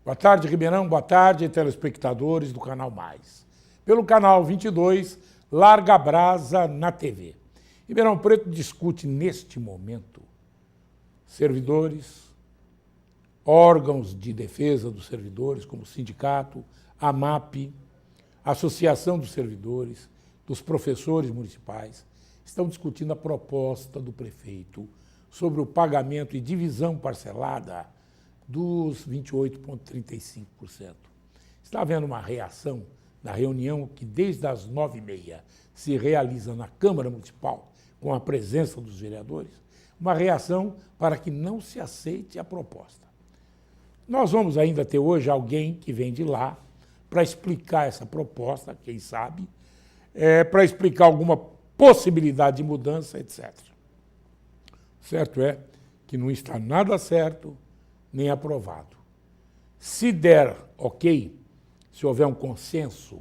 Boa tarde, Ribeirão. Boa tarde, telespectadores do Canal Mais. Pelo Canal 22, Larga a Brasa na TV. Ribeirão Preto discute neste momento servidores, órgãos de defesa dos servidores, como o sindicato, a AMAP, a Associação dos Servidores, dos professores municipais, estão discutindo a proposta do prefeito sobre o pagamento e divisão parcelada dos 28,35%. Está havendo uma reação na reunião que desde as 9h30 se realiza na Câmara Municipal, com a presença dos vereadores, uma reação para que não se aceite a proposta. Nós vamos ainda ter hoje alguém que vem de lá para explicar essa proposta, quem sabe, para explicar alguma possibilidade de mudança, etc. Certo é que não está nada certo nem aprovado. Se der ok, se houver um consenso,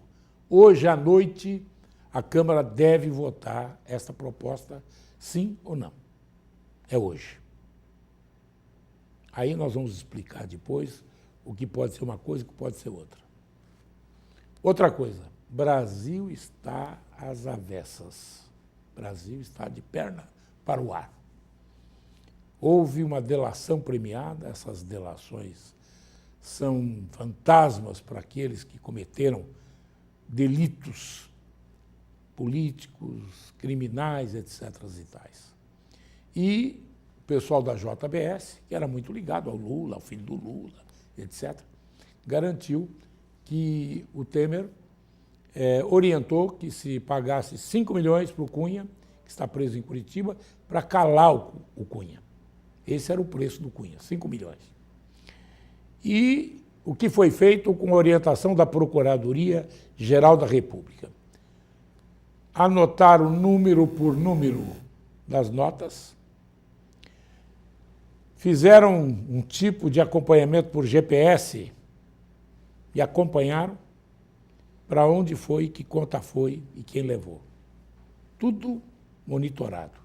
hoje à noite a Câmara deve votar esta proposta, sim ou não. É hoje. Aí nós vamos explicar depois o que pode ser uma coisa e o que pode ser outra. Outra coisa, Brasil está às avessas. Brasil está de perna para o ar. Houve uma delação premiada, essas delações são fantasmas para aqueles que cometeram delitos políticos, criminais, etc. e tais. E o pessoal da JBS, que era muito ligado ao Lula, ao filho do Lula, etc., garantiu que o Temer orientou que se pagasse 5 milhões para o Cunha, que está preso em Curitiba, para calar o Cunha. Esse era o preço do Cunha, 5 milhões. E o que foi feito com a orientação da Procuradoria-Geral da República? Anotaram número por número das notas, fizeram um tipo de acompanhamento por GPS e acompanharam para onde foi, que conta foi e quem levou. Tudo monitorado.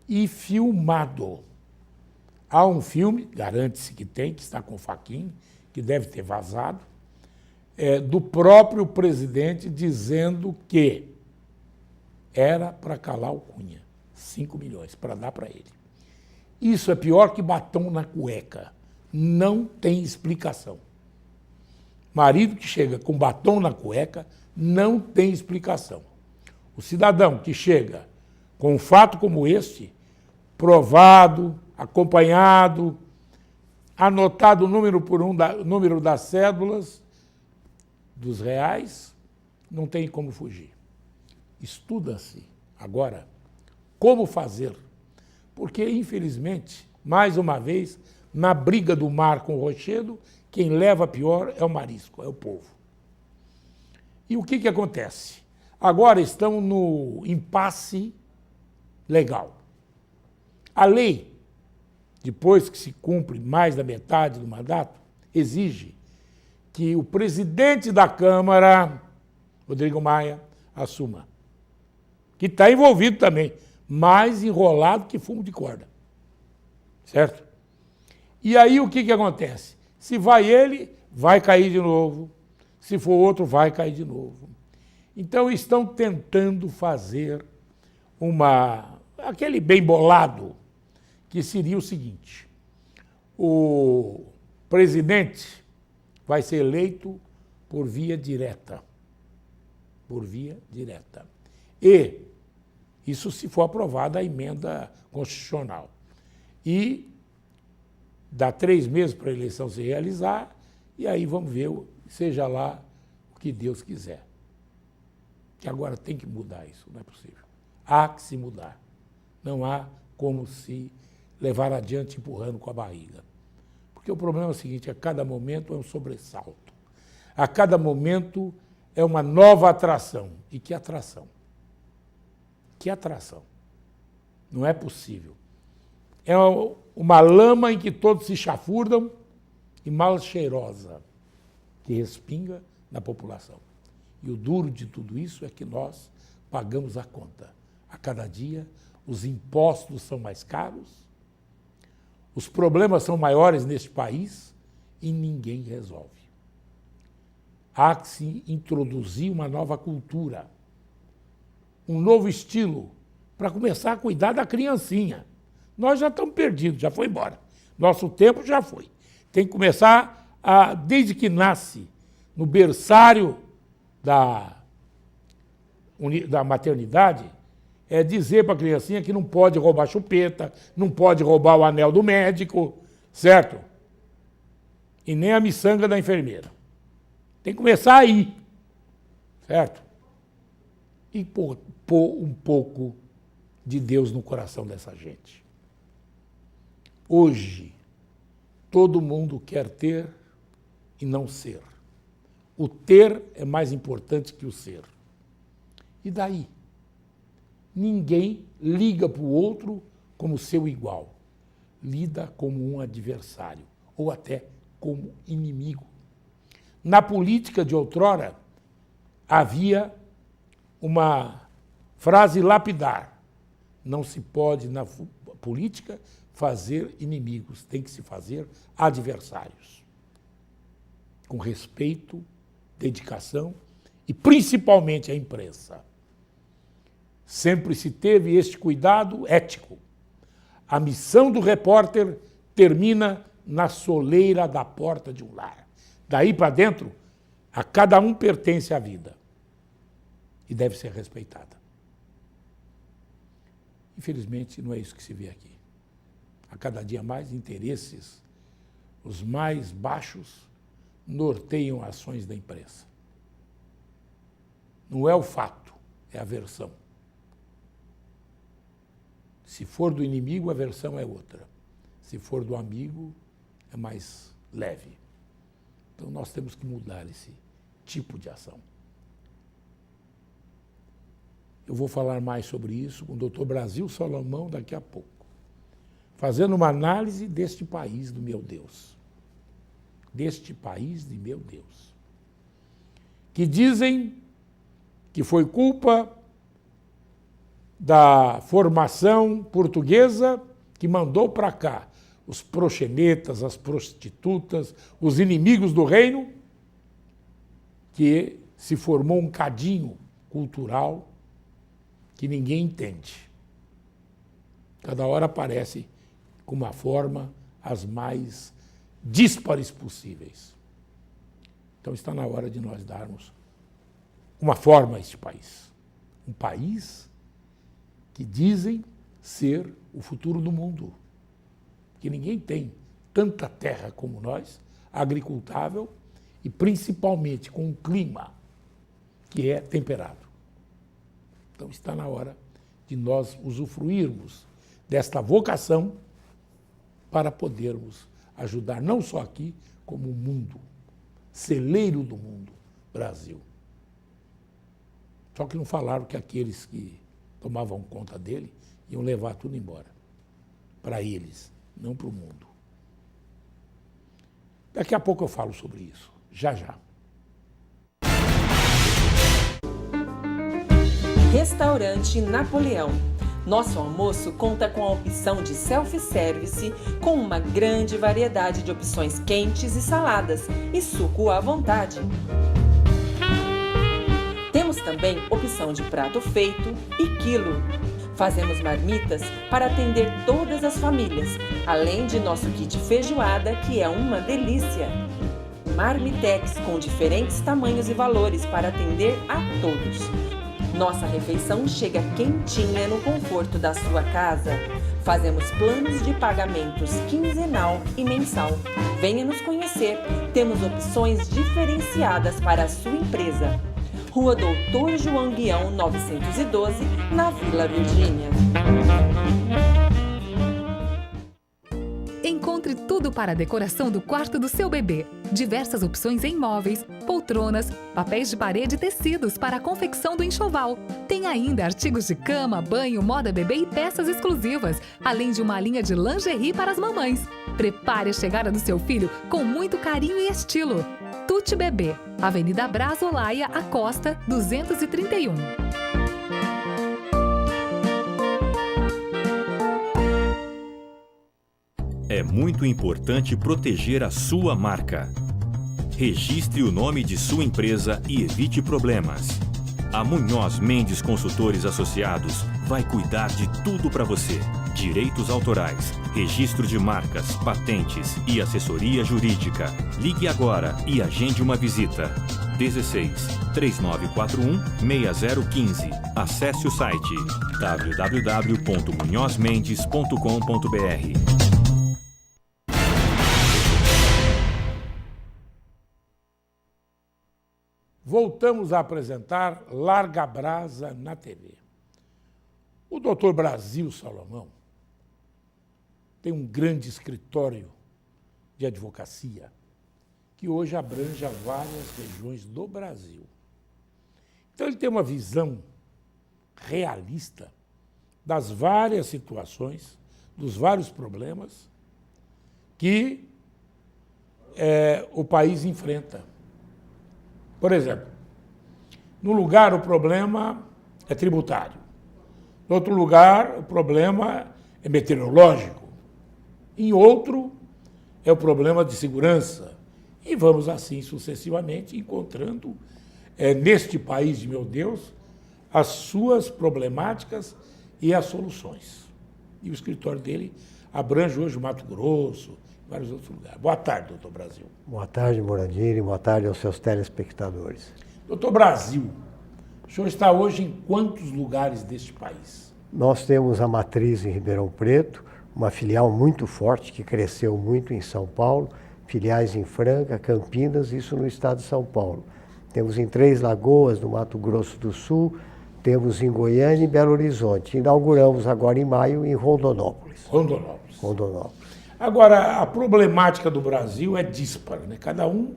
E filmado. Há um filme, garante-se que tem, que está com faquinha, que deve ter vazado, do próprio presidente dizendo que era para calar o Cunha. 5 milhões, para dar para ele. Isso é pior que batom na cueca. Não tem explicação. Marido que chega com batom na cueca não tem explicação. O cidadão que chega com um fato como este, provado, acompanhado, anotado número por número das cédulas, dos reais, não tem como fugir. Estuda-se agora como fazer, porque, infelizmente, mais uma vez, na briga do mar com o rochedo, quem leva pior é o marisco, é o povo. E o que acontece? Agora estão no impasse legal. A lei, depois que se cumpre mais da metade do mandato, exige que o presidente da Câmara, Rodrigo Maia, assuma. Que está envolvido também, mais enrolado que fumo de corda. Certo? E aí o que acontece? Se vai ele, vai cair de novo. Se for outro, vai cair de novo. Então estão tentando fazer aquele bem bolado, que seria o seguinte: o presidente vai ser eleito por via direta. Por via direta. E isso se for aprovada a emenda constitucional. E dá 3 meses para a eleição se realizar, e aí vamos ver, seja lá o que Deus quiser. Que agora tem que mudar isso, não é possível. Há que se mudar. Não há como se levar adiante empurrando com a barriga. Porque o problema é o seguinte, a cada momento é um sobressalto. A cada momento é uma nova atração. E que atração? Que atração? Não é possível. É uma lama em que todos se chafurdam e mal cheirosa, que respinga na população. E o duro de tudo isso é que nós pagamos a conta. A cada dia, os impostos são mais caros, os problemas são maiores neste país e ninguém resolve. Há que se introduzir uma nova cultura, um novo estilo, para começar a cuidar da criancinha. Nós já estamos perdidos, já foi embora. Nosso tempo já foi. Tem que começar, desde que nasce, no berçário da maternidade, dizer para a criancinha que não pode roubar chupeta, não pode roubar o anel do médico, certo? E nem a miçanga da enfermeira. Tem que começar aí, certo? E pôr um pouco de Deus no coração dessa gente. Hoje, todo mundo quer ter e não ser. O ter é mais importante que o ser. E daí? Ninguém liga para o outro como seu igual. Lida como um adversário, ou até como inimigo. Na política de outrora, havia uma frase lapidar. Não se pode, na política, fazer inimigos, tem que se fazer adversários. Com respeito, dedicação e, principalmente, a imprensa. Sempre se teve este cuidado ético. A missão do repórter termina na soleira da porta de um lar. Daí para dentro, a cada um pertence a vida e deve ser respeitada. Infelizmente, não é isso que se vê aqui. A cada dia mais, interesses, os mais baixos, norteiam ações da imprensa. Não é o fato, é a versão. Se for do inimigo, a versão é outra. Se for do amigo, é mais leve. Então, nós temos que mudar esse tipo de ação. Eu vou falar mais sobre isso com o Dr. Brasil Salomão daqui a pouco, fazendo uma análise deste país do meu Deus. Deste país de meu Deus. Que dizem que foi culpa da formação portuguesa que mandou para cá os proxenetas, as prostitutas, os inimigos do reino, que se formou um cadinho cultural que ninguém entende. Cada hora aparece com uma forma as mais díspares possíveis. Então está na hora de nós darmos uma forma a este país. Um país que dizem ser o futuro do mundo. Que ninguém tem tanta terra como nós, agricultável e principalmente com um clima que é temperado. Então está na hora de nós usufruirmos desta vocação para podermos ajudar não só aqui, como o mundo, celeiro do mundo, Brasil. Só que não falaram que aqueles que tomavam conta dele iam levar tudo embora, para eles, não para o mundo. Daqui a pouco eu falo sobre isso, já já. Restaurante Napoleão. Nosso almoço conta com a opção de self-service, com uma grande variedade de opções quentes e saladas, e suco à vontade. Temos também opção de prato feito e quilo. Fazemos marmitas para atender todas as famílias, além de nosso kit feijoada, que é uma delícia. Marmitex com diferentes tamanhos e valores para atender a todos. Nossa refeição chega quentinha no conforto da sua casa. Fazemos planos de pagamentos quinzenal e mensal. Venha nos conhecer. Temos opções diferenciadas para a sua empresa. Rua Doutor João Guião, 912, na Vila Virgínia. Encontre tudo para a decoração do quarto do seu bebê. Diversas opções em móveis, poltronas, papéis de parede e tecidos para a confecção do enxoval. Tem ainda artigos de cama, banho, moda bebê e peças exclusivas, além de uma linha de lingerie para as mamães. Prepare a chegada do seu filho com muito carinho e estilo. Tutti Bebê, Avenida Braz Olaia, Acosta, 231. É muito importante proteger a sua marca. Registre o nome de sua empresa e evite problemas. A Munhoz Mendes Consultores Associados vai cuidar de tudo para você. Direitos autorais, registro de marcas, patentes e assessoria jurídica. Ligue agora e agende uma visita. 16 3941 6015. Acesse o site www.munhozmendes.com.br. Voltamos a apresentar Larga Brasa na TV. O Dr. Brasil Salomão tem um grande escritório de advocacia que hoje abrange várias regiões do Brasil. Então ele tem uma visão realista das várias situações, dos vários problemas que o país enfrenta. Por exemplo, num lugar o problema é tributário, em outro lugar o problema é meteorológico, em outro é o problema de segurança. E vamos assim sucessivamente encontrando neste país de meu Deus as suas problemáticas e as soluções. E o escritório dele abrange hoje o Mato Grosso, vários outros lugares. Boa tarde, doutor Brasil. Boa tarde, Morandini. Boa tarde aos seus telespectadores. Doutor Brasil, o senhor está hoje em quantos lugares deste país? Nós temos a matriz em Ribeirão Preto, uma filial muito forte que cresceu muito em São Paulo, filiais em Franca, Campinas, isso no estado de São Paulo. Temos em Três Lagoas, no Mato Grosso do Sul, temos em Goiânia e Belo Horizonte. Inauguramos agora em maio em Rondonópolis. Rondonópolis. Agora, a problemática do Brasil é díspara, né? Cada um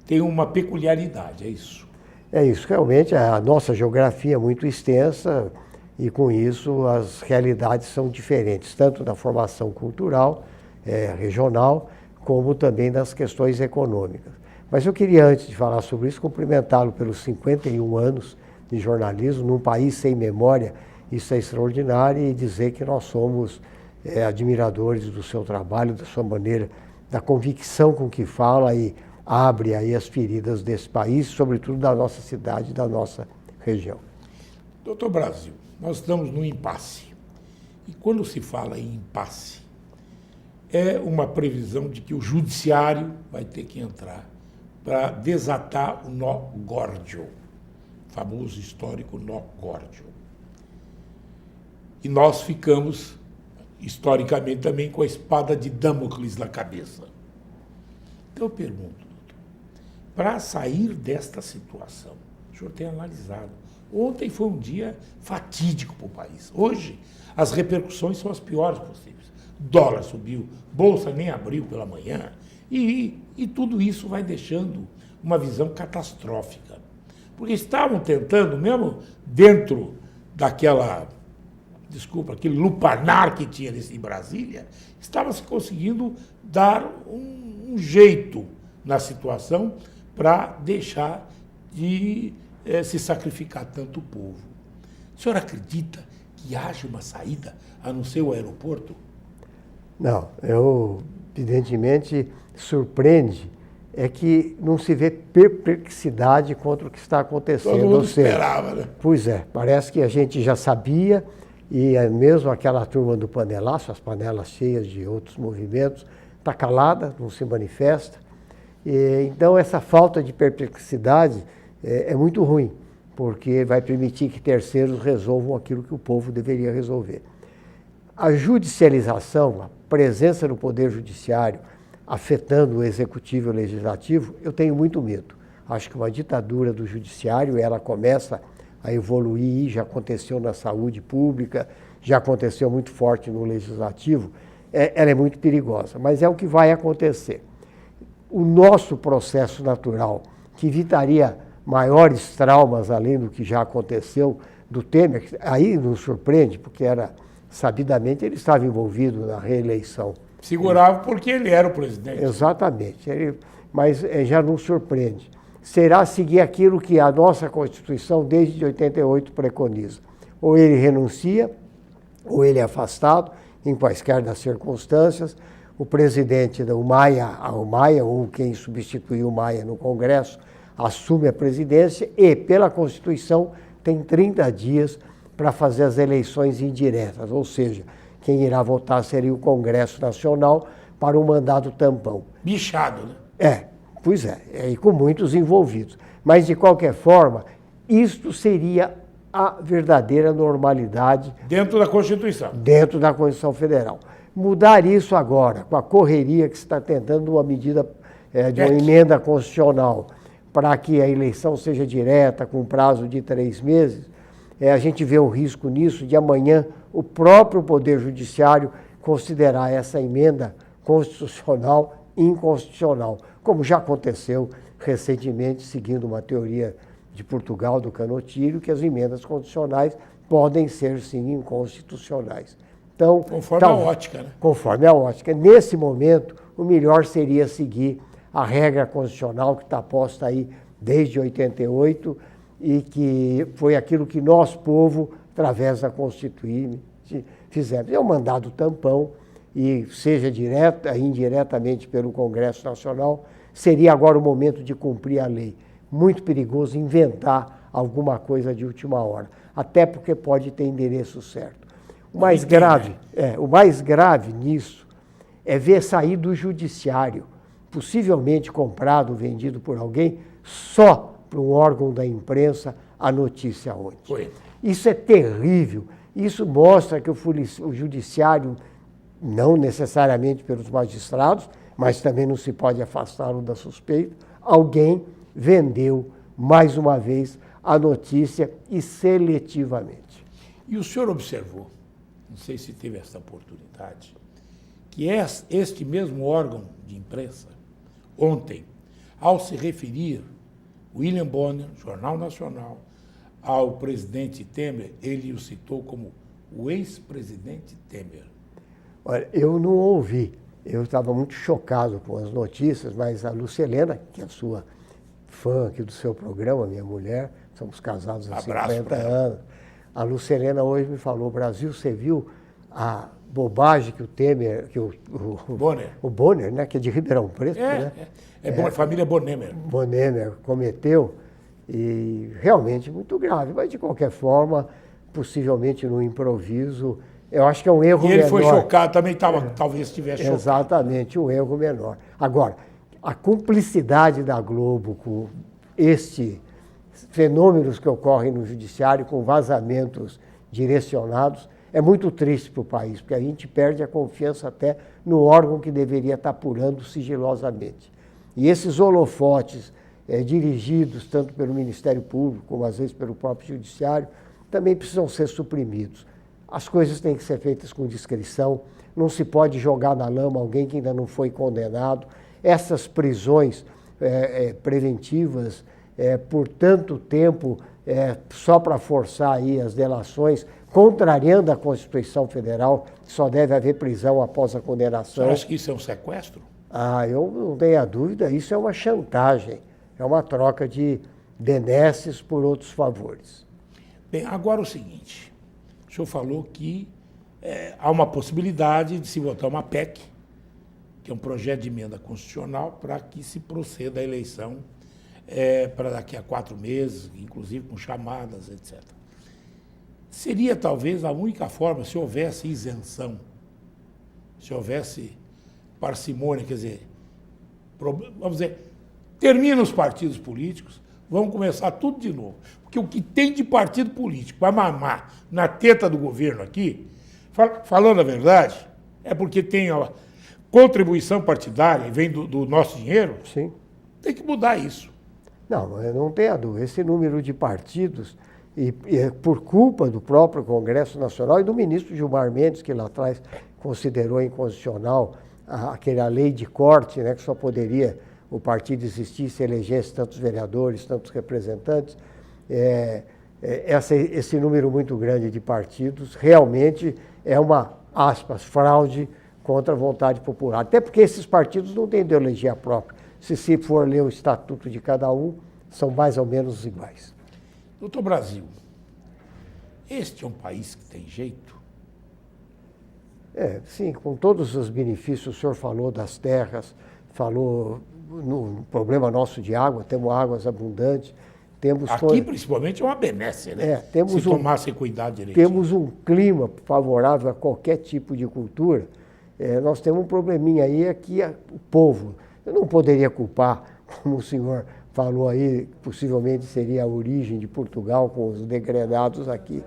tem uma peculiaridade, é isso? É isso, realmente a nossa geografia é muito extensa e com isso as realidades são diferentes, tanto da formação cultural, regional, como também das questões econômicas. Mas eu queria, antes de falar sobre isso, cumprimentá-lo pelos 51 anos de jornalismo num país sem memória. Isso é extraordinário, e dizer que nós somos admiradores do seu trabalho, da sua maneira, da convicção com que fala e abre aí as feridas desse país, sobretudo da nossa cidade, da nossa região. Doutor Brasil, nós estamos num impasse. E quando se fala em impasse, é uma previsão de que o judiciário vai ter que entrar para desatar o nó górdio, o famoso histórico nó górdio. E nós ficamos, historicamente, também com a espada de Damocles na cabeça. Então eu pergunto, doutor, para sair desta situação, o senhor tem analisado. Ontem foi um dia fatídico para o país. Hoje, as repercussões são as piores possíveis. Dólar subiu, bolsa nem abriu pela manhã, e tudo isso vai deixando uma visão catastrófica. Porque estavam tentando, mesmo dentro daquela, aquele lupanar que tinha em Brasília, estava se conseguindo dar um jeito na situação para deixar de se sacrificar tanto o povo. O senhor acredita que haja uma saída, a não ser o aeroporto? Não, evidentemente, surpreende é que não se vê perplexidade contra o que está acontecendo. Todo mundo esperava, né? Pois é, parece que a gente já sabia, e mesmo aquela turma do panelaço, as panelas cheias de outros movimentos, está calada, não se manifesta. Então, essa falta de perplexidade é muito ruim, porque vai permitir que terceiros resolvam aquilo que o povo deveria resolver. A judicialização, a presença no Poder Judiciário, afetando o Executivo e o Legislativo, eu tenho muito medo. Acho que uma ditadura do Judiciário, ela começa a evoluir, já aconteceu na saúde pública, já aconteceu muito forte no Legislativo, ela é muito perigosa, mas é o que vai acontecer. O nosso processo natural, que evitaria maiores traumas além do que já aconteceu do Temer, aí nos surpreende, porque sabidamente ele estava envolvido na reeleição. Segurava porque ele era o presidente. Exatamente, mas já nos surpreende. Será seguir aquilo que a nossa Constituição, desde 88, preconiza. Ou ele renuncia, ou ele é afastado, em quaisquer das circunstâncias, o presidente, o Maia, ou quem substituiu o Maia no Congresso, assume a presidência e, pela Constituição, tem 30 dias para fazer as eleições indiretas, ou seja, quem irá votar seria o Congresso Nacional para um mandato tampão. Bichado, né? Pois é, e com muitos envolvidos. Mas, de qualquer forma, isto seria a verdadeira normalidade. Dentro da Constituição. Dentro da Constituição Federal. Mudar isso agora, com a correria que se está tentando uma medida de uma emenda constitucional para que a eleição seja direta, com prazo de 3 meses, a gente vê o risco nisso de amanhã o próprio Poder Judiciário considerar essa emenda constitucional inconstitucional, como já aconteceu recentemente, seguindo uma teoria de Portugal, do Canotilho, que as emendas constitucionais podem ser, sim, inconstitucionais. Então, conforme a ótica, né? Conforme a ótica. Nesse momento, o melhor seria seguir a regra constitucional que está posta aí desde 88 e que foi aquilo que nós, povo, através da Constituinte, fizemos. É um mandado tampão e seja direta, indiretamente pelo Congresso Nacional, seria agora o momento de cumprir a lei. Muito perigoso inventar alguma coisa de última hora, até porque pode ter endereço certo. O mais grave nisso é ver sair do judiciário, possivelmente comprado, vendido por alguém, só para um órgão da imprensa, a notícia ontem. Foi. Isso é terrível. Isso mostra que o judiciário, não necessariamente pelos magistrados, mas também não se pode afastá-lo da suspeita, alguém vendeu, mais uma vez, a notícia e seletivamente. E o senhor observou, não sei se teve essa oportunidade, que este mesmo órgão de imprensa, ontem, ao se referir, William Bonner, Jornal Nacional, ao presidente Temer, ele o citou como o ex-presidente Temer. Olha, eu não ouvi, eu estava muito chocado com as notícias, mas a Lucilena, que é a sua fã aqui do seu programa, minha mulher, somos casados há 50 anos, a Lucilena hoje me falou, Brasil, você viu a bobagem que o Temer, que o Bonner, né, que é de Ribeirão Preto, né? Família Bonemer. Bonemer cometeu, e realmente muito grave, mas de qualquer forma, possivelmente no improviso, eu acho que é um erro menor. E ele foi chocado, também talvez estivesse chocado. Exatamente, um erro menor. Agora, a cumplicidade da Globo com estes fenômenos que ocorrem no judiciário, com vazamentos direcionados, é muito triste para o país, porque a gente perde a confiança até no órgão que deveria estar apurando sigilosamente. E esses holofotes dirigidos tanto pelo Ministério Público, como às vezes pelo próprio Judiciário, também precisam ser suprimidos. As coisas têm que ser feitas com discrição, não se pode jogar na lama alguém que ainda não foi condenado. Essas prisões preventivas por tanto tempo, só para forçar aí as delações, contrariando a Constituição Federal, que só deve haver prisão após a condenação. Você acha que isso é um sequestro? Eu não tenho a dúvida, isso é uma chantagem, é uma troca de benesses por outros favores. Bem, agora o seguinte, o senhor falou que há uma possibilidade de se votar uma PEC, que é um projeto de emenda constitucional, para que se proceda à eleição para daqui a 4 meses, inclusive com chamadas, etc. Seria talvez a única forma, se houvesse isenção, se houvesse parcimônia, quer dizer, vamos dizer, termina os partidos políticos, vamos começar tudo de novo. Porque o que tem de partido político para mamar na teta do governo aqui, falando a verdade, é porque tem a contribuição partidária e vem do nosso dinheiro. Sim. Tem que mudar isso. Não tenha dúvida. Esse número de partidos, e por culpa do próprio Congresso Nacional e do ministro Gilmar Mendes, que lá atrás considerou inconstitucional aquela lei de corte, né, que só poderia o partido existir se elegesse tantos vereadores, tantos representantes, esse número muito grande de partidos realmente é uma, aspas, fraude contra a vontade popular. Até porque esses partidos não têm ideologia própria. Se for ler o estatuto de cada um, são mais ou menos iguais. Doutor Brasil, este é um país que tem jeito? Sim, com todos os benefícios, o senhor falou das terras, falou no problema nosso de água, temos águas abundantes. Aqui, principalmente, é uma benesse, né? Se tomasse cuidado direitinho. Temos um clima favorável a qualquer tipo de cultura. Nós temos um probleminha aí, é que o povo, eu não poderia culpar, como o senhor falou aí, possivelmente seria a origem de Portugal com os degredados aqui,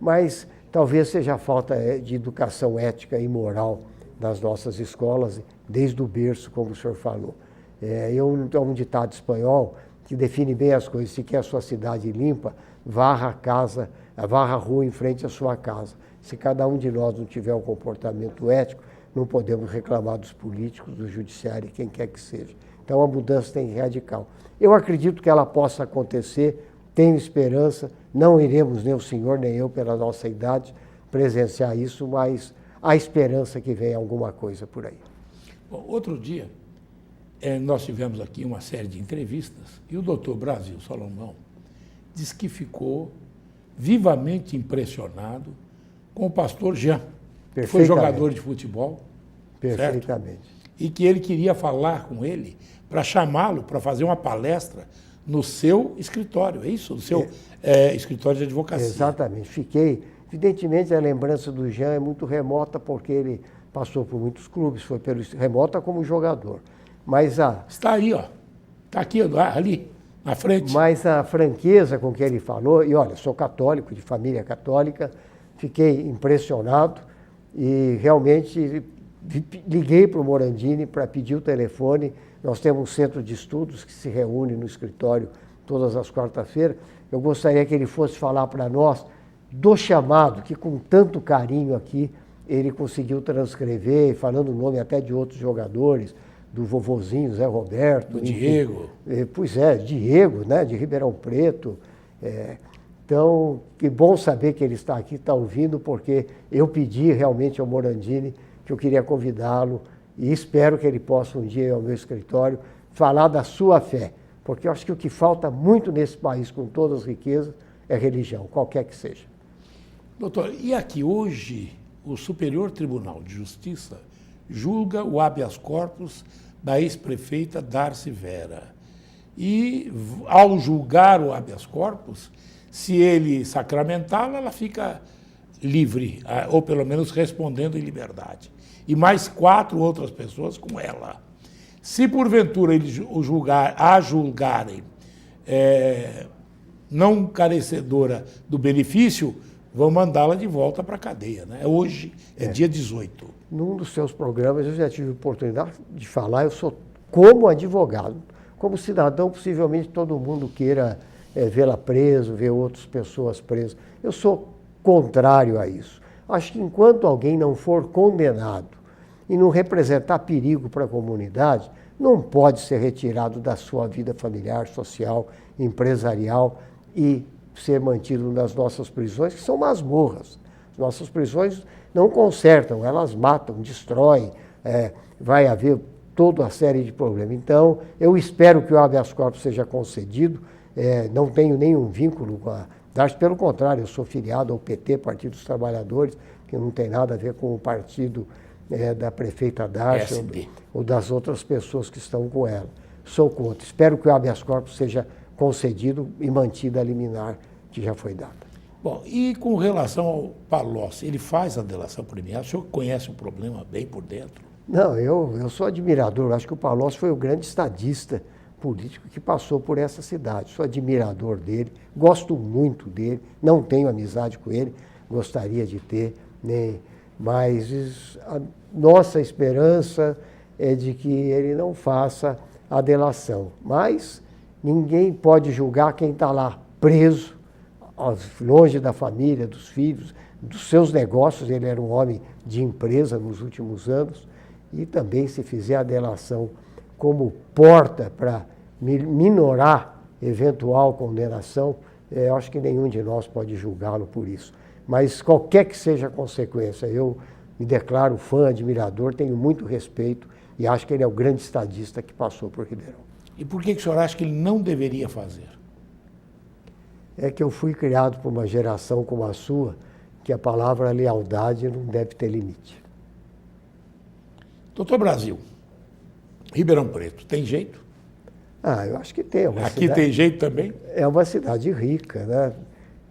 mas talvez seja a falta de educação ética e moral nas nossas escolas, desde o berço, como o senhor falou. É um ditado espanhol que define bem as coisas. Se quer a sua cidade limpa, varra a rua em frente à sua casa. Se cada um de nós não tiver um comportamento ético, não podemos reclamar dos políticos, do judiciário, quem quer que seja. Então a mudança tem que ser radical. Eu acredito que ela possa acontecer, tenho esperança, não iremos, nem o senhor, nem eu, pela nossa idade, presenciar isso, mas há esperança que venha alguma coisa por aí. Bom, outro dia, nós tivemos aqui uma série de entrevistas e o doutor Brasil Salomão disse que ficou vivamente impressionado com o pastor Jean, que foi jogador de futebol. Perfeitamente. Certo? E que ele queria falar com ele para chamá-lo para fazer uma palestra no seu escritório, é isso? No seu escritório de advocacia. Exatamente. Evidentemente, a lembrança do Jean é muito remota, porque ele passou por muitos clubes, foi remota como jogador. Mas está aí, ó. Está aqui, ali, na frente. Mas a franqueza com que ele falou, e olha, sou católico, de família católica, fiquei impressionado e realmente liguei para o Morandini para pedir o telefone. Nós temos um centro de estudos que se reúne no escritório todas as quartas-feiras. Eu gostaria que ele fosse falar para nós do chamado, que com tanto carinho aqui ele conseguiu transcrever, falando o nome até de outros jogadores, do vovozinho Zé Roberto. Do Diego. Pois é, Diego, né, de Ribeirão Preto. Então, que bom saber que ele está aqui, está ouvindo, porque eu pedi realmente ao Morandini que eu queria convidá-lo e espero que ele possa um dia ir ao meu escritório falar da sua fé, porque eu acho que o que falta muito nesse país, com todas as riquezas, é religião, qualquer que seja. Doutor, e aqui hoje o Superior Tribunal de Justiça julga o habeas corpus da ex-prefeita Darcy Vera. E, ao julgar o habeas corpus, se ele sacramentá-la, ela fica livre, ou pelo menos respondendo em liberdade. E mais 4 outras pessoas com ela. Se, porventura, eles julgarem não carecedora do benefício, vão mandá-la de volta para a cadeia, né? Hoje é dia 18. Num dos seus programas eu já tive a oportunidade de falar, eu sou como advogado, como cidadão, possivelmente todo mundo queira vê-la preso, ver outras pessoas presas. Eu sou contrário a isso. Acho que enquanto alguém não for condenado e não representar perigo para a comunidade, não pode ser retirado da sua vida familiar, social, empresarial e ser mantido nas nossas prisões, que são masmorras. As nossas prisões não consertam, elas matam, destroem, vai haver toda uma série de problemas. Então, eu espero que o habeas corpus seja concedido, não tenho nenhum vínculo com a Darcy, pelo contrário, eu sou filiado ao PT, Partido dos Trabalhadores, que não tem nada a ver com o partido da prefeita Darcy ou das outras pessoas que estão com ela. Sou contra. Espero que o habeas corpus seja concedido e mantida a liminar que já foi dada. Bom, e com relação ao Palocci, ele faz a delação premiada? O senhor conhece o problema bem por dentro? Não, eu sou admirador. Acho que o Palocci foi o grande estadista político que passou por essa cidade. Sou admirador dele, gosto muito dele, não tenho amizade com ele, gostaria de ter, mas a nossa esperança é de que ele não faça a delação. Mas ninguém pode julgar quem está lá preso, longe da família, dos filhos, dos seus negócios. Ele era um homem de empresa nos últimos anos. E também, se fizer a delação como porta para minorar eventual condenação, eu acho que nenhum de nós pode julgá-lo por isso. Mas qualquer que seja a consequência, eu me declaro fã, admirador, tenho muito respeito e acho que ele é o grande estadista que passou por Ribeirão. E por que o senhor acha que ele não deveria fazer? É que eu fui criado por uma geração como a sua, que a palavra lealdade não deve ter limite. Doutor Brasil, Ribeirão Preto, tem jeito? Eu acho que tem. Aqui tem jeito também? É uma cidade rica, né?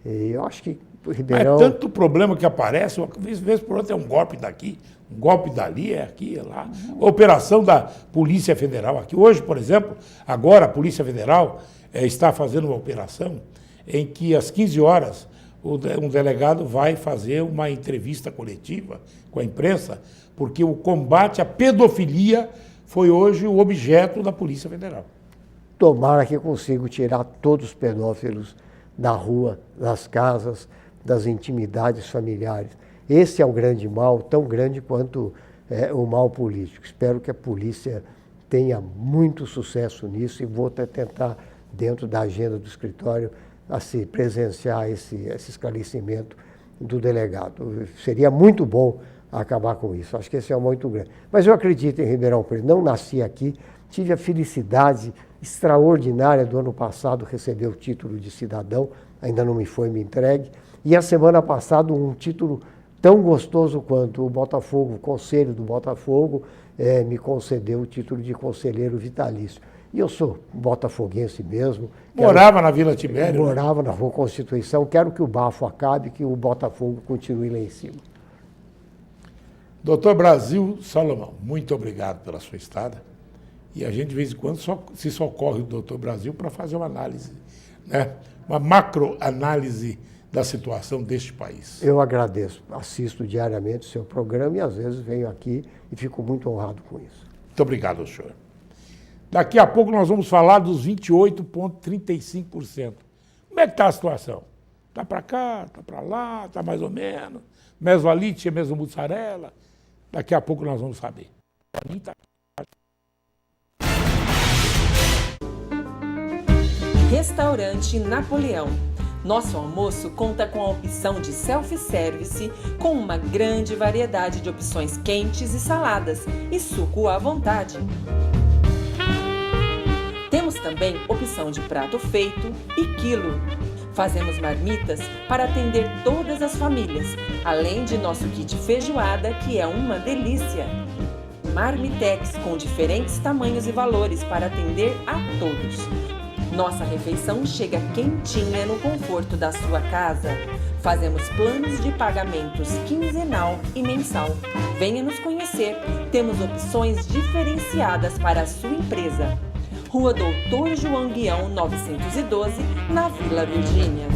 E eu acho que Ribeirão... Mas é tanto problema que aparece, uma vez por outra é um golpe daqui, um golpe dali, é aqui, é lá. Operação da Polícia Federal aqui. Hoje, por exemplo, agora a Polícia Federal está fazendo uma operação em que às 15 horas um delegado vai fazer uma entrevista coletiva com a imprensa, porque o combate à pedofilia foi hoje o objeto da Polícia Federal. Tomara que eu consiga tirar todos os pedófilos da rua, das casas, das intimidades familiares. Esse é o grande mal, tão grande quanto o mal político. Espero que a polícia tenha muito sucesso nisso e vou tentar, dentro da agenda do escritório, se presenciar esse esclarecimento do delegado. Seria muito bom acabar com isso. Acho que esse é muito grande. Mas eu acredito em Ribeirão Preto. Não nasci aqui, tive a felicidade extraordinária do ano passado receber o título de cidadão, ainda não me foi me entregue. E a semana passada um título tão gostoso quanto o Botafogo, o Conselho do Botafogo, me concedeu o título de conselheiro vitalício. E eu sou botafoguense mesmo. Morava na Vila Tibério? Morava na Rua Constituição. Quero que o bafo acabe, que o Botafogo continue lá em cima. Doutor Brasil Salomão, muito obrigado pela sua estada. E a gente, de vez em quando, se socorre do doutor Brasil para fazer uma análise, né? Uma macroanálise da situação deste país. Eu agradeço. Assisto diariamente o seu programa e, às vezes, venho aqui e fico muito honrado com isso. Muito obrigado, senhor. Daqui a pouco nós vamos falar dos 28,35%. Como é que está a situação? Está para cá, está para lá, está mais ou menos. Mesolite, mesomussarela. Daqui a pouco nós vamos saber. Restaurante Napoleão. Nosso almoço conta com a opção de self-service, com uma grande variedade de opções quentes e saladas, e suco à vontade. Temos também opção de prato feito e quilo. Fazemos marmitas para atender todas as famílias, além de nosso kit feijoada, que é uma delícia. Marmitex com diferentes tamanhos e valores para atender a todos. Nossa refeição chega quentinha no conforto da sua casa. Fazemos planos de pagamentos quinzenal e mensal. Venha nos conhecer. Temos opções diferenciadas para a sua empresa. Rua Doutor João Guião, 912, na Vila Virgínia.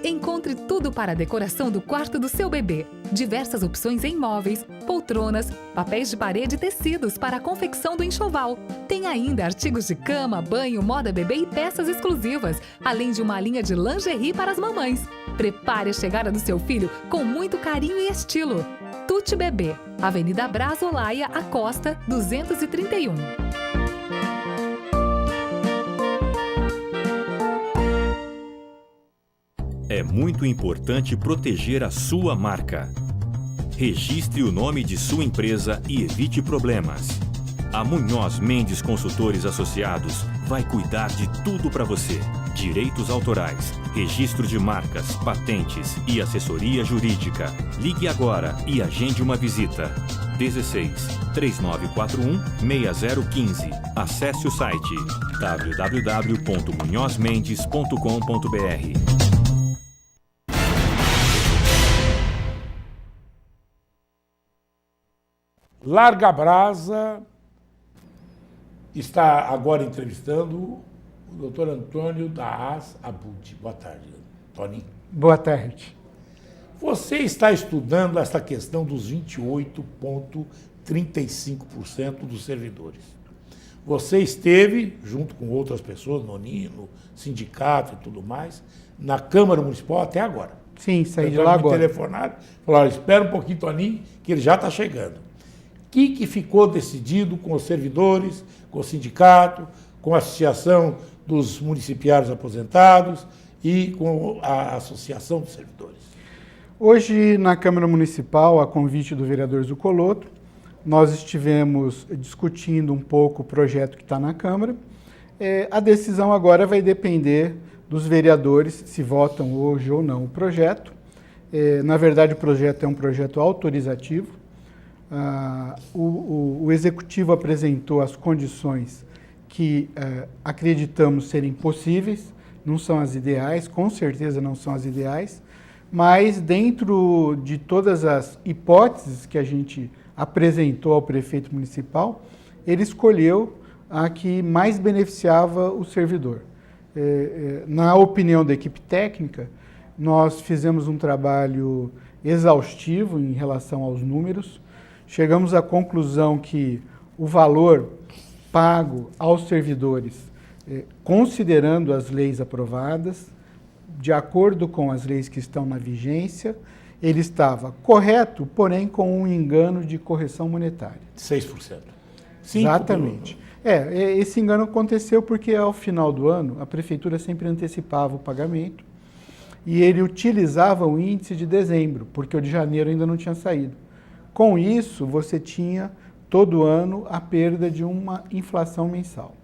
Encontre tudo para a decoração do quarto do seu bebê. Diversas opções em móveis, poltronas, papéis de parede e tecidos para a confecção do enxoval. Tem ainda artigos de cama, banho, moda bebê e peças exclusivas, além de uma linha de lingerie para as mamães. Prepare a chegada do seu filho com muito carinho e estilo. Tuti Bebê, Avenida Braz Olaia, Acosta, 231. É muito importante proteger a sua marca. Registre o nome de sua empresa e evite problemas. A Munhoz Mendes Consultores Associados vai cuidar de tudo para você. Direitos autorais, registro de marcas, patentes e assessoria jurídica. Ligue agora e agende uma visita. 16 3941 6015. Acesse o site www.munhozmendes.com.br. Larga Brasa está agora entrevistando o doutor Antônio Daas Abud. Boa tarde, Tony. Boa tarde. Você está estudando essa questão dos 28,35% dos servidores. Você esteve, junto com outras pessoas, Nonino, sindicato e tudo mais, na Câmara Municipal até agora. Sim, saí de lá agora. Me telefonaram, falaram, espera um pouquinho, Toninho, que ele já está chegando. O que ficou decidido com os servidores, com o sindicato, com a Associação dos Municipários Aposentados e com a Associação dos Servidores? Hoje, na Câmara Municipal, a convite do vereador Zucoloto, nós estivemos discutindo um pouco o projeto que está na Câmara. A decisão agora vai depender dos vereadores, se votam hoje ou não o projeto. Na verdade, o projeto é um projeto autorizativo. O Executivo apresentou as condições que acreditamos serem possíveis, não são as ideais, com certeza não são as ideais, mas dentro de todas as hipóteses que a gente apresentou ao prefeito municipal, ele escolheu a que mais beneficiava o servidor. Na opinião da equipe técnica, nós fizemos um trabalho exaustivo em relação aos números, chegamos à conclusão que o valor pago aos servidores, considerando as leis aprovadas, de acordo com as leis que estão na vigência, ele estava correto, porém com um engano de correção monetária. 6%. Exatamente. Esse engano aconteceu porque ao final do ano a prefeitura sempre antecipava o pagamento e ele utilizava o índice de dezembro, porque o de janeiro ainda não tinha saído. Com isso, você tinha todo ano a perda de uma inflação mensal.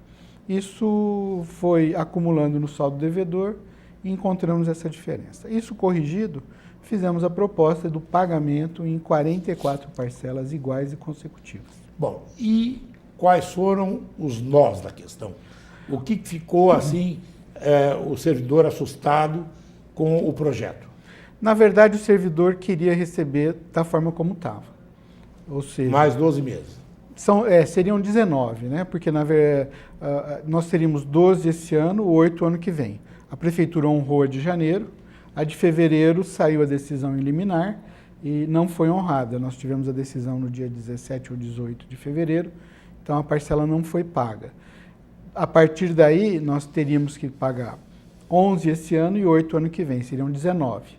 Isso foi acumulando no saldo devedor e encontramos essa diferença. Isso corrigido, fizemos a proposta do pagamento em 44 parcelas iguais e consecutivas. Bom, e quais foram os nós da questão? O que ficou assim, o servidor assustado com o projeto? Na verdade, o servidor queria receber da forma como estava. Ou seja, mais 12 meses. Seriam 19, né? Porque nós teríamos 12 esse ano, 8 ano que vem. A prefeitura honrou a de janeiro, a de fevereiro saiu a decisão em liminar e não foi honrada. Nós tivemos a decisão no dia 17 ou 18 de fevereiro, então a parcela não foi paga. A partir daí, nós teríamos que pagar 11 esse ano e 8 ano que vem, seriam 19.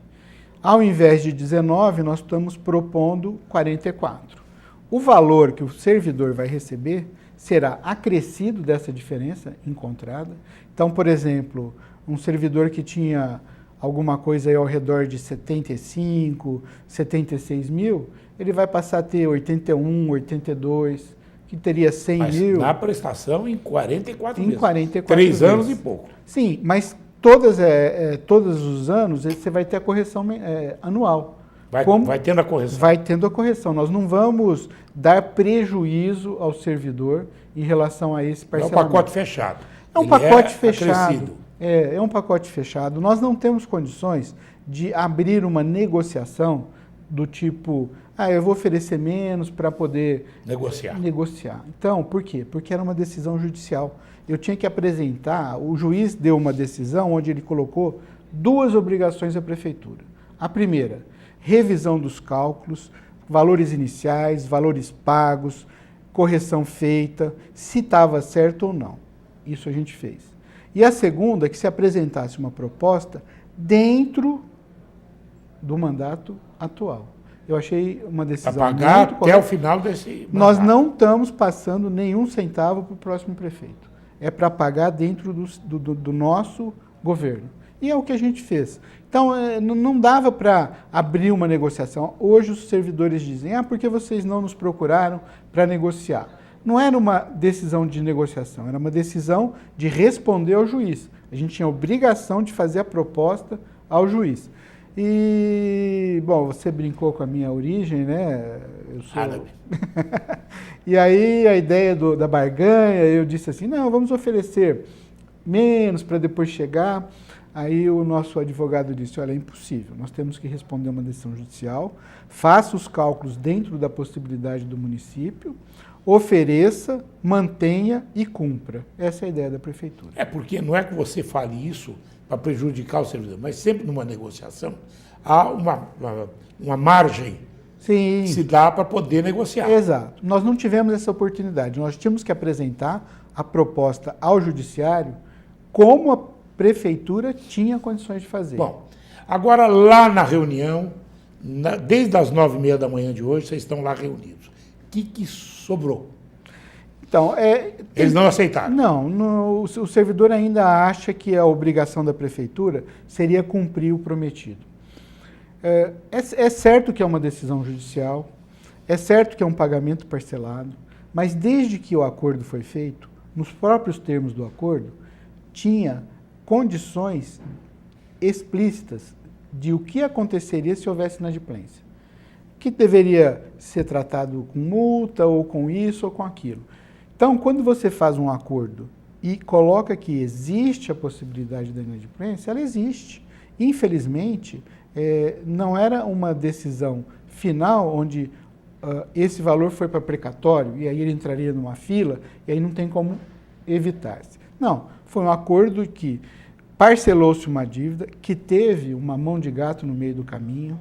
Ao invés de 19, nós estamos propondo 44. O valor que o servidor vai receber será acrescido dessa diferença encontrada. Então, por exemplo, um servidor que tinha alguma coisa aí ao redor de 75, 76 mil, ele vai passar a ter 81, 82, que teria 100 mil. Na prestação em 44 meses. Em 44 3 anos meses. e pouco. Sim, mas todos os anos você vai ter a correção anual. Vai tendo a correção. Vai tendo a correção. Nós não vamos dar prejuízo ao servidor em relação a esse parcelamento. É um pacote fechado. É um pacote fechado. Acrescido. É um pacote fechado. Nós não temos condições de abrir uma negociação do tipo, eu vou oferecer menos para poder negociar. Então, por quê? Porque era uma decisão judicial. Eu tinha que apresentar, o juiz deu uma decisão onde ele colocou 2 obrigações à prefeitura. A primeira, revisão dos cálculos, valores iniciais, valores pagos, correção feita, se estava certo ou não. Isso a gente fez. E a segunda, que se apresentasse uma proposta dentro do mandato atual. Eu achei uma decisão para pagar muito correta. até o final desse mandato. Nós não estamos passando nenhum centavo para o próximo prefeito. É para pagar dentro do nosso governo. E é o que a gente fez. Então, não dava para abrir uma negociação. Hoje os servidores dizem, porque vocês não nos procuraram para negociar. Não era uma decisão de negociação, era uma decisão de responder ao juiz. A gente tinha a obrigação de fazer a proposta ao juiz. E, bom, você brincou com a minha origem, né? Eu sou árabe. E aí a ideia da barganha, eu disse assim, não, vamos oferecer menos para depois chegar. Aí o nosso advogado disse, olha, é impossível, nós temos que responder uma decisão judicial, faça os cálculos dentro da possibilidade do município, ofereça, mantenha e cumpra. Essa é a ideia da prefeitura. Porque não é que você fale isso para prejudicar o servidor, mas sempre numa negociação há uma margem Sim. que se dá para poder negociar. Exato. Nós não tivemos essa oportunidade. Nós tínhamos que apresentar a proposta ao judiciário como a prefeitura tinha condições de fazer. Bom, agora lá na reunião, desde as 9h30 da manhã de hoje, vocês estão lá reunidos. O que sobrou? Então, eles não aceitaram? Não, o servidor ainda acha que a obrigação da prefeitura seria cumprir o prometido. É certo que é uma decisão judicial, é certo que é um pagamento parcelado, mas desde que o acordo foi feito, nos próprios termos do acordo, tinha condições explícitas de o que aconteceria se houvesse inadimplência. Que deveria ser tratado com multa, ou com isso, ou com aquilo. Então, quando você faz um acordo e coloca que existe a possibilidade da inadimplência, ela existe. Infelizmente, não era uma decisão final onde esse valor foi para precatório, e aí ele entraria numa fila, e aí não tem como evitar-se. Não, foi um acordo que parcelou-se uma dívida, que teve uma mão de gato no meio do caminho.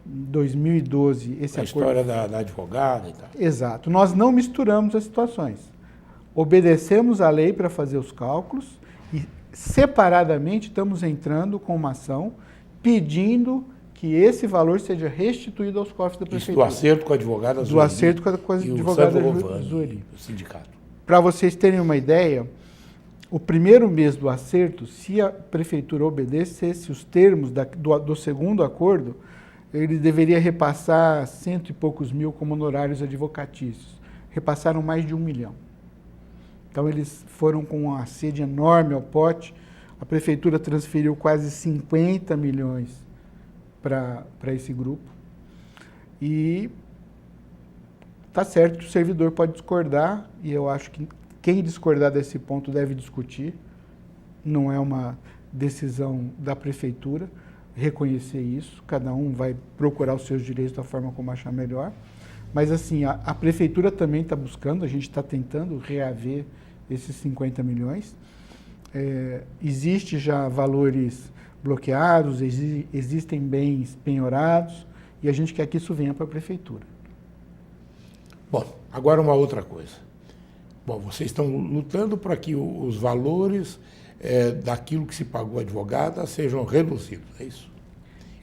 Em 2012, esse a acordo... história da advogada e tal. Exato. Nós não misturamos as situações. Obedecemos a lei para fazer os cálculos e, separadamente, estamos entrando com uma ação pedindo que esse valor seja restituído aos cofres da prefeitura. Isso do acerto com a advogada Zueli. Do acerto com a advogada Zueli. O sindicato. Para vocês terem uma ideia, o primeiro mês do acerto, se a prefeitura obedecesse os termos do segundo acordo, ele deveria repassar 100 e poucos mil como honorários advocatícios. Repassaram mais de 1 milhão. Então, eles foram com uma sede enorme ao pote. A prefeitura transferiu quase 50 milhões para esse grupo. E está certo que o servidor pode discordar, e eu acho que quem discordar desse ponto deve discutir. Não é uma decisão da prefeitura reconhecer isso, cada um vai procurar os seus direitos da forma como achar melhor, mas assim, a prefeitura também está buscando, a gente está tentando reaver esses 50 milhões, existe já valores bloqueados, existem bens penhorados, e a gente quer que isso venha para a prefeitura. Bom, agora uma outra coisa. Bom, vocês estão lutando para que os valores daquilo que se pagou a advogada sejam reduzidos, é isso?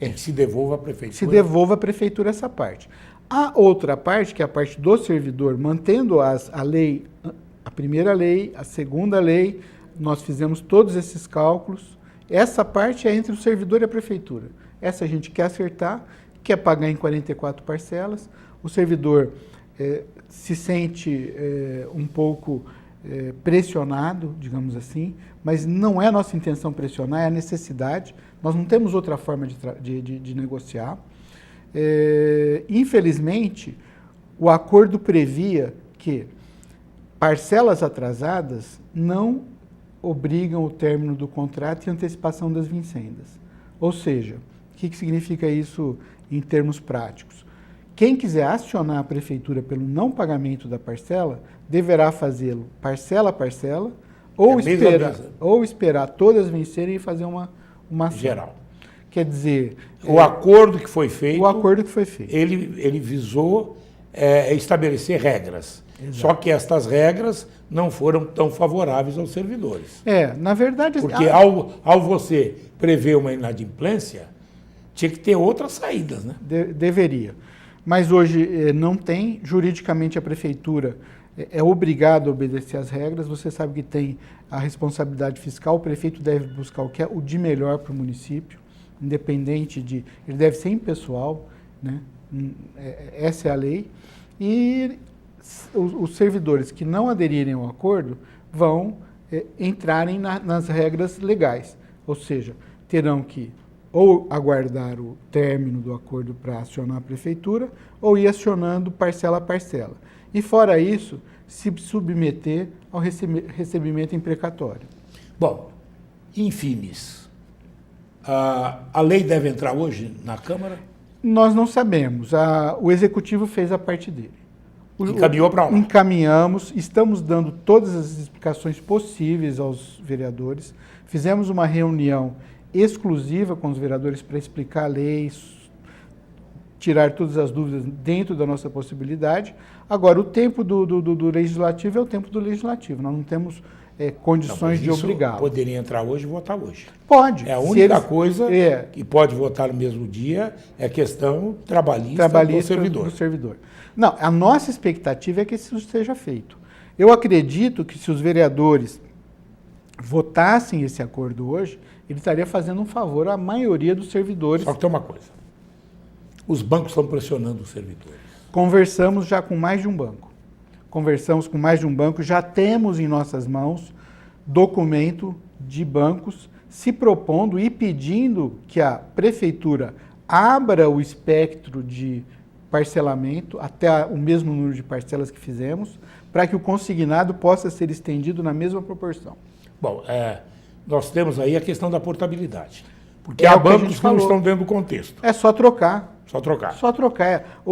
E que se devolva à prefeitura. Se devolva à prefeitura essa parte. A outra parte, que é a parte do servidor, mantendo a lei, a primeira lei, a segunda lei, nós fizemos todos esses cálculos. Essa parte é entre o servidor e a prefeitura. Essa a gente quer acertar, quer pagar em 44 parcelas. O servidor se sente um pouco pressionado, digamos assim, mas não é a nossa intenção pressionar, é a necessidade. Nós não temos outra forma de negociar. Infelizmente, o acordo previa que parcelas atrasadas não obrigam o término do contrato e antecipação das vincendas. Ou seja, o que significa isso em termos práticos? Quem quiser acionar a prefeitura pelo não pagamento da parcela, deverá fazê-lo parcela a parcela, ou esperar todas vencerem e fazer uma ação. Geral. Quer dizer... O acordo que foi feito... O acordo que foi feito. Ele visou estabelecer regras. Exato. Só que estas regras não foram tão favoráveis aos servidores. Na verdade... Porque ao você prever uma inadimplência, tinha que ter outras saídas, né? Deveria. Mas hoje não tem. Juridicamente, a prefeitura é obrigada a obedecer às regras. Você sabe que tem a responsabilidade fiscal. O prefeito deve buscar o que é o de melhor para o município, independente de... Ele deve ser impessoal, né? Essa é a lei. E os servidores que não aderirem ao acordo vão entrarem nas regras legais. Ou seja, terão que ou aguardar o término do acordo para acionar a prefeitura, ou ir acionando parcela a parcela. E, fora isso, se submeter ao recebimento imprecatório. Bom, em fines, a lei deve entrar hoje na Câmara? Nós não sabemos. O Executivo fez a parte dele. Encaminhou para lá? Encaminhamos, estamos dando todas as explicações possíveis aos vereadores. Fizemos uma reunião exclusiva com os vereadores para explicar a lei, tirar todas as dúvidas dentro da nossa possibilidade. Agora, o tempo do Legislativo é o tempo do Legislativo. Nós não temos condições de obrigá-lo. Poderia entrar hoje e votar hoje. Pode. É a única coisa que pode votar no mesmo dia é a questão trabalhista do servidor. Não, a nossa expectativa é que isso seja feito. Eu acredito que se os vereadores votassem esse acordo hoje, ele estaria fazendo um favor à maioria dos servidores. Só que tem uma coisa. Os bancos estão pressionando os servidores. Conversamos já com mais de um banco. Conversamos com mais de um banco, já temos em nossas mãos documento de bancos se propondo e pedindo que a prefeitura abra o espectro de parcelamento até o mesmo número de parcelas que fizemos, para que o consignado possa ser estendido na mesma proporção. Bom, nós temos aí a questão da portabilidade. Porque É há o que a bancos gente que não falou. estão dentro do contexto. É só trocar. Só trocar. Só trocar.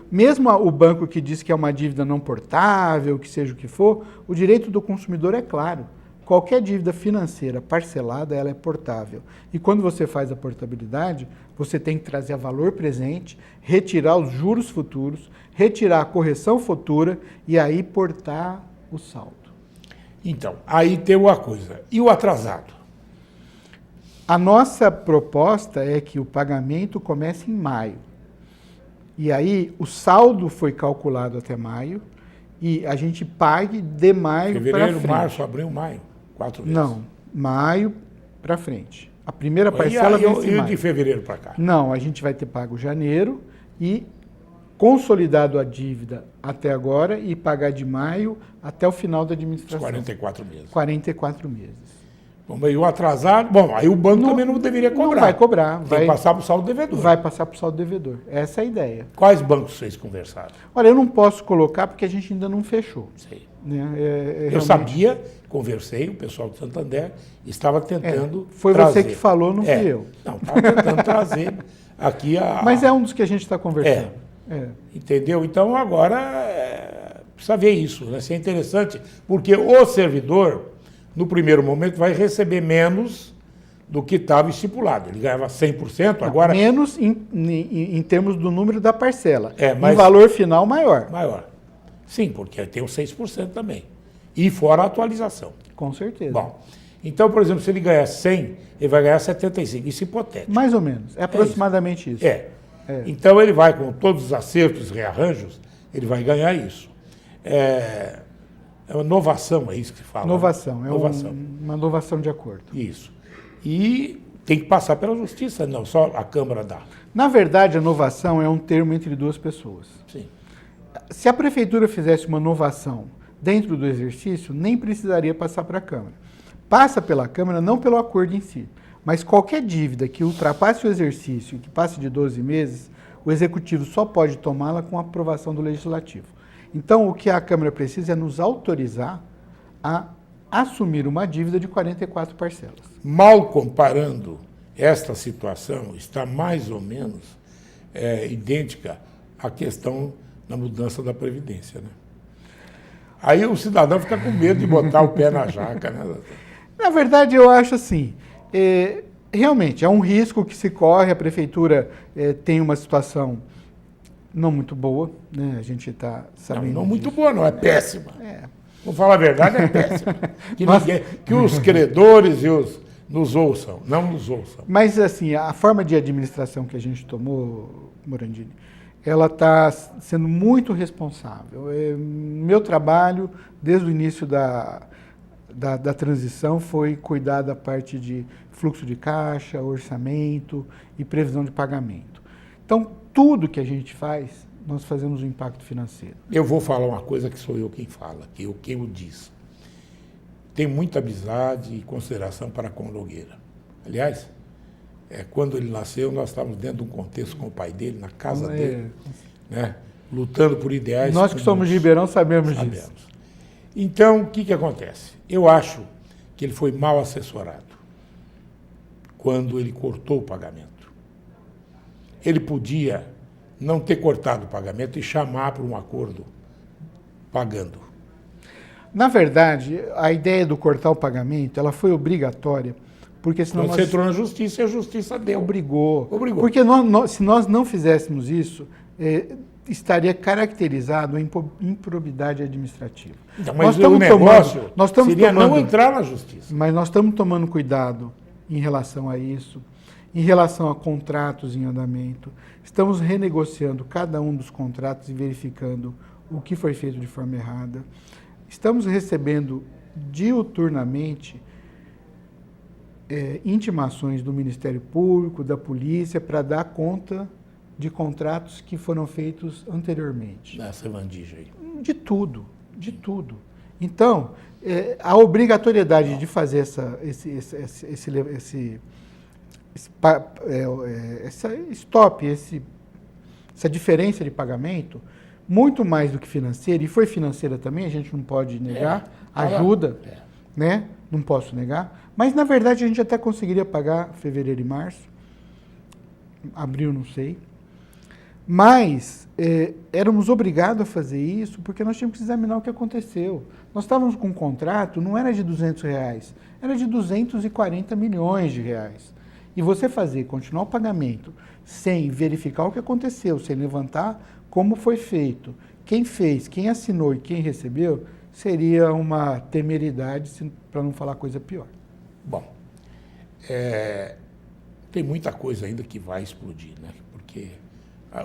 Mesmo o banco que diz que é uma dívida não portável, que seja o que for, o direito do consumidor é claro. Qualquer dívida financeira parcelada, ela é portável. E quando você faz a portabilidade, você tem que trazer a valor presente, retirar os juros futuros, retirar a correção futura e aí portar o saldo. Então, aí tem uma coisa. E o atrasado? A nossa proposta é que o pagamento comece em maio. E aí o saldo foi calculado até maio e a gente pague de maio para Fevereiro, frente. março, abril, maio. 4 meses. Não, maio para frente. A primeira parcela E vence em de maio. fevereiro para cá? Não, a gente vai ter pago janeiro e consolidado a dívida até agora e pagar de maio até o final da Os administração. 44 meses. 44 meses. Bom, e o atrasado? Bom, aí o banco também não deveria cobrar. Não vai cobrar. Tem que passar para o saldo devedor. Vai passar para o saldo devedor. Essa é a ideia. Quais bancos vocês conversaram? Olha, eu não posso colocar porque a gente ainda não fechou. Sei. Né? Eu Realmente- sabia, conversei, o pessoal do Santander estava tentando foi trazer. você que falou, não fui eu. Não, estava tentando trazer aqui a... Mas é um dos que a gente está conversando. É. Entendeu? Então, agora, precisa ver isso, né? Isso é interessante, porque o servidor, no primeiro momento, vai receber menos do que estava estipulado. Ele ganhava 100%, agora Menos em termos do número da parcela. mas- Em valor final, maior. maior. Sim, porque tem os 6% também. E fora a atualização. Com certeza. Bom, então, por exemplo, se ele ganhar 100, ele vai ganhar 75. Isso é hipotético. Mais ou menos. É aproximadamente isso. Então, ele vai, com todos os acertos e rearranjos, ele vai ganhar isso. É uma inovação, é isso que se fala. Inovação. Né? É uma inovação de acordo. Isso. E tem que passar pela justiça, não só a Câmara dá. Na verdade, a inovação é um termo entre duas pessoas. Sim. Se a prefeitura fizesse uma inovação dentro do exercício, nem precisaria passar para a Câmara. Passa pela Câmara não pelo acordo em si, mas qualquer dívida que ultrapasse o exercício e que passe de 12 meses, o Executivo só pode tomá-la com a aprovação do Legislativo. Então, o que a Câmara precisa é nos autorizar a assumir uma dívida de 44 parcelas. Mal comparando, esta situação está mais ou menos idêntica à questão da mudança da Previdência. Né? Aí o cidadão fica com medo de botar o pé na jaca. Né? Na verdade, eu acho assim, realmente é um risco que se corre, a Prefeitura tem uma situação não muito boa, né? A gente está sabendo Não muito disso. boa, não, é péssima. Vou falar a verdade, é péssima. Que os credores nos ouçam, não nos ouçam. Mas, assim, a forma de administração que a gente tomou, Morandini, ela está sendo muito responsável. Meu trabalho, desde o início da transição, foi cuidar da parte de fluxo de caixa, orçamento e previsão de pagamento. Então, tudo que a gente faz, nós fazemos um impacto financeiro. Eu vou falar uma coisa que sou eu quem fala, quem o diz. Tenho muita amizade e consideração para com Nogueira. Aliás, quando ele nasceu, nós estávamos dentro de um contexto com o pai dele, na casa dele, né, lutando por ideais. Nós que somos de Ribeirão sabemos disso. Sabemos. Então, o que acontece? Eu acho que ele foi mal assessorado quando ele cortou o pagamento. Ele podia não ter cortado o pagamento e chamar para um acordo pagando. Na verdade, a ideia do cortar o pagamento, ela foi obrigatória, porque senão Quando você entrou na justiça, e a justiça deu. Obrigou. Obrigou. Porque se nós não fizéssemos isso, estaria caracterizado a improbidade administrativa. Então, mas o negócio seria não entrar na justiça. Mas nós estamos tomando cuidado em relação a isso, em relação a contratos em andamento. Estamos renegociando cada um dos contratos e verificando o que foi feito de forma errada. Estamos recebendo diuturnamente intimações do Ministério Público, da Polícia, para dar conta de contratos que foram feitos anteriormente. Nessa vandija aí. De tudo, de tudo. Então, a obrigatoriedade de fazer essa diferença de pagamento, muito mais do que financeira, e foi financeira também, a gente não pode negar, ajuda, né? Não posso negar, mas na verdade a gente até conseguiria pagar fevereiro e março, abril não sei, mas éramos obrigados a fazer isso porque nós tínhamos que examinar o que aconteceu. Nós estávamos com um contrato, não era de R$200, era de 240 milhões de reais. E você continuar o pagamento sem verificar o que aconteceu, sem levantar como foi feito, quem fez, quem assinou e quem recebeu, seria uma temeridade, para não falar coisa pior. Bom, tem muita coisa ainda que vai explodir, né? Porque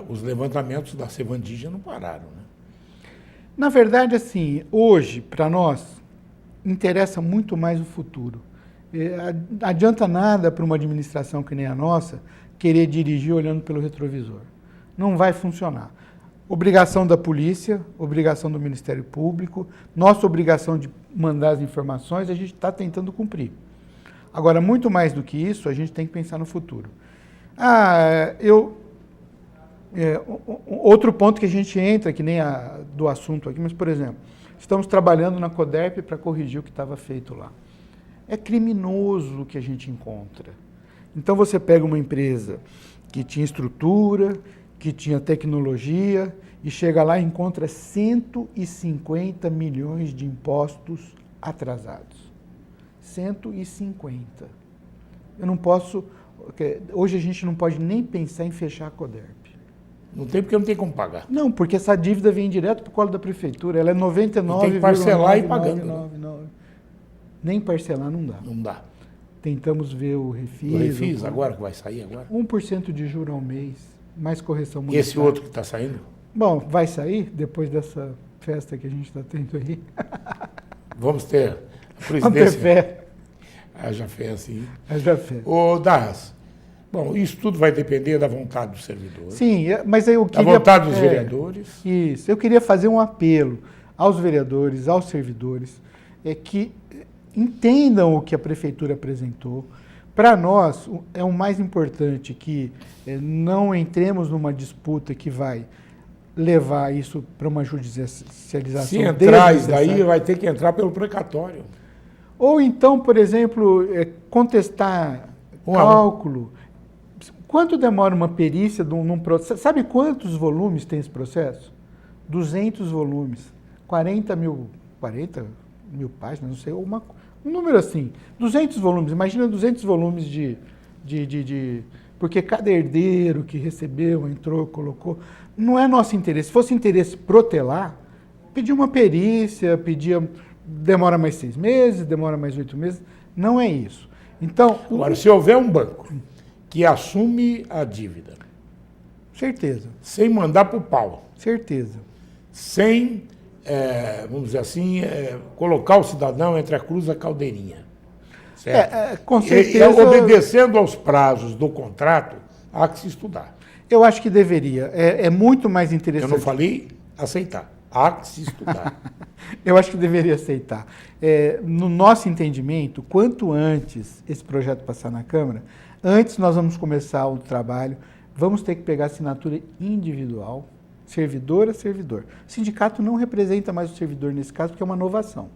os levantamentos da Sevandija não pararam, né? Na verdade, assim, hoje, para nós, interessa muito mais o futuro. Não adianta nada para uma administração que nem a nossa querer dirigir olhando pelo retrovisor. Não vai funcionar. Obrigação da polícia, obrigação do Ministério Público, nossa obrigação de mandar as informações, a gente está tentando cumprir. Agora, muito mais do que isso, a gente tem que pensar no futuro. Outro ponto que a gente entra, que nem do assunto aqui, mas, por exemplo, estamos trabalhando na CODERP para corrigir o que estava feito lá. É criminoso o que a gente encontra. Então, você pega uma empresa que tinha estrutura, que tinha tecnologia, e chega lá e encontra 150 milhões de impostos atrasados. 150. Eu não posso... Hoje a gente não pode nem pensar em fechar a CODERP. Não tem porque não tem como pagar. Não, porque essa dívida vem direto para o colo da prefeitura. Ela é 99,99. Tem que parcelar e ir pagando. Nem parcelar não dá. Não dá. Tentamos ver o refis. O refis agora, que vai sair agora? 1% de juros ao mês, mais correção monetária. E esse outro que está saindo? Bom, vai sair depois dessa festa que a gente está tendo aí. Vamos ter a presidência. Vamos ter fé. Haja fé, assim. Haja fé. Ô, Darras, bom, isso tudo vai depender da vontade do servidor. Sim, mas eu queria... Da vontade dos vereadores. Isso, eu queria fazer um apelo aos vereadores, aos servidores, que entendam o que a prefeitura apresentou. Para nós, é o mais importante que não entremos numa disputa que vai levar isso para uma judicialização. Se entrar isso daí, vai ter que entrar pelo precatório. Ou então, por exemplo, contestar cálculo. Quanto demora uma perícia num processo? Sabe quantos volumes tem esse processo? 200 volumes. 40 mil páginas, não sei, um número assim. 200 volumes. Imagina 200 volumes porque cada herdeiro que recebeu, entrou, colocou. Não é nosso interesse. Se fosse interesse protelar, pedir uma perícia, demora mais 6 meses, demora mais 8 meses. Não é isso. Então, agora, se houver um banco que assume a dívida. Certeza. Sem mandar para o pau. Certeza. Sem, vamos dizer assim, colocar o cidadão entre a cruz e a caldeirinha. Certo? Com certeza. Obedecendo aos prazos do contrato, há que se estudar. Eu acho que deveria. É muito mais interessante. Eu não falei aceitar. Há que se estudar. Eu acho que deveria aceitar. No nosso entendimento, quanto antes esse projeto passar na Câmara, antes nós vamos começar o trabalho, vamos ter que pegar assinatura individual, servidor a servidor. O sindicato não representa mais o servidor nesse caso, porque é uma inovação.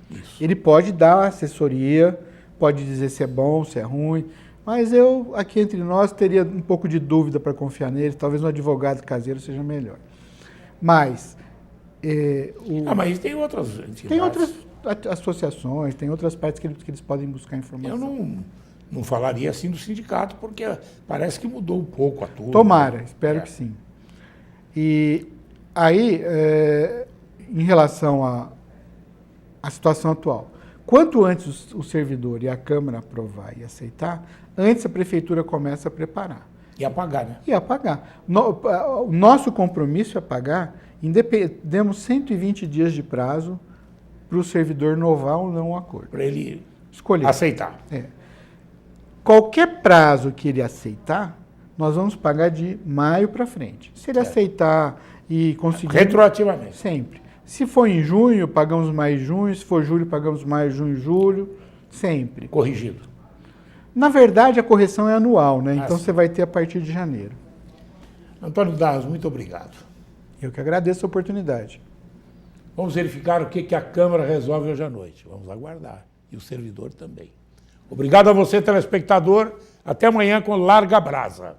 Isso. Ele pode dar assessoria, pode dizer se é bom, se é ruim, mas eu, aqui entre nós, teria um pouco de dúvida para confiar nele, talvez um advogado caseiro seja melhor. Mas... mas tem outras entidades. Tem outras associações, tem outras partes que eles podem buscar informação. Eu não falaria assim do sindicato, porque parece que mudou um pouco a turma. Tomara, espero que sim. E aí, em relação à situação atual, quanto antes o servidor e a Câmara aprovar e aceitar, antes a Prefeitura começa a preparar. E a pagar, né? E a pagar. O nosso compromisso é pagar, demos 120 dias de prazo para o servidor novar ou não o acordo. Para ele escolher. Aceitar. Qualquer prazo que ele aceitar, nós vamos pagar de maio para frente. Se ele aceitar e conseguir... Retroativamente. Sempre. Se for em junho, pagamos mais junho, se for julho, pagamos mais junho e julho, sempre. Corrigido. Na verdade, a correção é anual, né? Então sim. você vai ter a partir de janeiro. Antônio Darros, muito obrigado. Eu que agradeço a oportunidade. Vamos verificar o que a Câmara resolve hoje à noite. Vamos aguardar. E o servidor também. Obrigado a você, telespectador. Até amanhã com Larga Brasa.